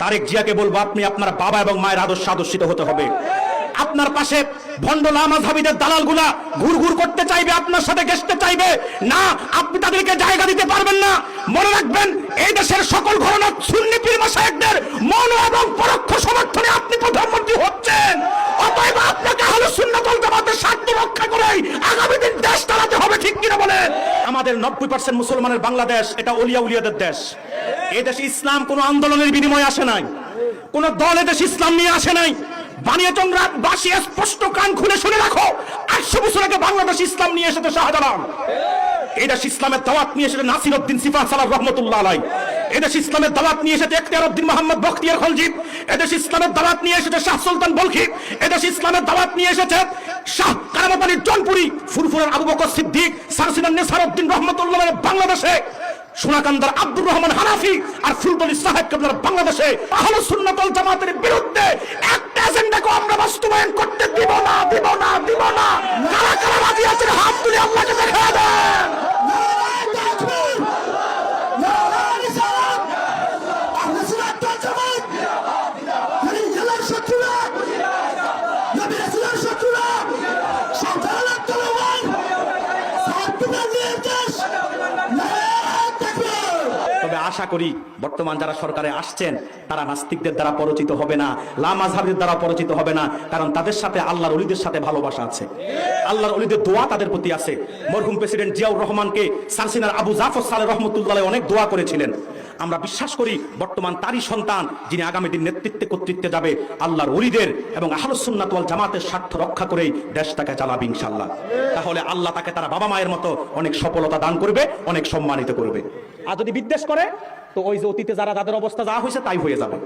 তারেক জিয়াকে বলবো, আপনি আপনার বাবা এবং মায়ের আদর্শে আদর্শিত হতে হবে। আপনার পাশে ভণ্ড লামাযহাবীদের দালালগুলা ঘুরঘুর করতে চাইবে, আপনার সাথে ঘেঁষতে চাইবে না, আপনি তাদেরকে জায়গা দিতে পারবেন না। মনে রাখবেন, এই দেশের সকল ঘরানার সুন্নি পীর মাশায়েখদের মৌন এবং পরোক্ষ সমর্থনে আপনি প্রধানমন্ত্রী হচ্ছেন। অতএব আপনাকে আহলুস সুন্নাত ওয়াল জামাতের স্বার্থ রক্ষা করে আগামী দিন দেশ চালাতে হবে, ঠিক কিনা বলেন? আমাদের 90% মুসলমানের বাংলাদেশ, এটা ওলিয়া উলিয়াদের দেশ। এই দেশে ইসলাম কোনো আন্দোলনের বিনিময়ে আসে নাই, কোন দল এদেশে ইসলাম নিয়ে আসে নাই। বানিয়াচংবাসী স্পষ্ট কান খুলে শুনে রাখো, 800 বছর আগে বাংলাদেশ ইসলাম নিয়ে এসেছে শাহজালাল। এদেশ ইসলামের দাওয়াত নিয়ে এসেছে নাসির উদ্দিন সিফা সালাহ রহমতুল্লাহ আলাই। এদেশ ইসলামের দাওয়াত নিয়ে এসেছে ইখতিয়ার উদ্দিন মোহাম্মদ বখতিয়ার খলজি। এদেশ ইসলামের দাওয়াত নিয়ে এসেছে শাহ সুলতান বলখি। এদেশ ইসলামের দাওয়াত নিয়ে এসেছে শাহ কারামত আলী জনপুরি, ফুরফুরের আবু বকর সিদ্দিক, সারসিনার নেসার উদ্দিন রহমতুল্লাহ বাংলাদেশে, সোনাকান্দার আব্দুর রহমান হানাফি আর ফুলতলি সাহেব কেবলার বাংলাদেশে। আহলুস সুন্নাত ওয়াল জামাতের বিরুদ্ধে একটা এজেন্ডাকে আমরা বাস্তবায়ন করতে দিব না, দিব না, দিব না। কারা কারা রাজি আছেন হাত তুলে আল্লাহকে দেখা দেন। তবে আশা করি বর্তমান যারা সরকারে আসছেন তারা নাস্তিকদের দ্বারা পরিচিত হবে না, লামাযহাবীদের দ্বারা পরিচিত হবে না, কারণ তাদের সাথে আল্লাহর ওলিদের সাথে ভালোবাসা আছে, আল্লাহর ওলিদের দোয়া তাদের প্রতি আছে। মরহুম প্রেসিডেন্ট জিয়াউর রহমানকে সারসিনার আবু জাফর সালেহ রহমতুল্লাহ অনেক দোয়া করেছিলেন। আমরা বিশ্বাস করি বর্তমান তারই সন্তান যিনি আগামী দিন নেতৃত্বে কর্তৃত্বে যাবে, আল্লাহর ওলিদের এবং আহলুস সুন্নাত ওয়াল জামাতের স্বার্থ রক্ষা করেই দেশটাকে চালাবে ইনশাআল্লাহ। তাহলে আল্লাহ তাকে তারা বাবা মায়ের মতো অনেক সফলতা দান করবে, অনেক সম্মানিত করবে। আর যদি বিদ্বেষ করে তো ওই যে অতীতে যারা যাদের অবস্থা যা হয়েছে তাই হয়ে যাবে।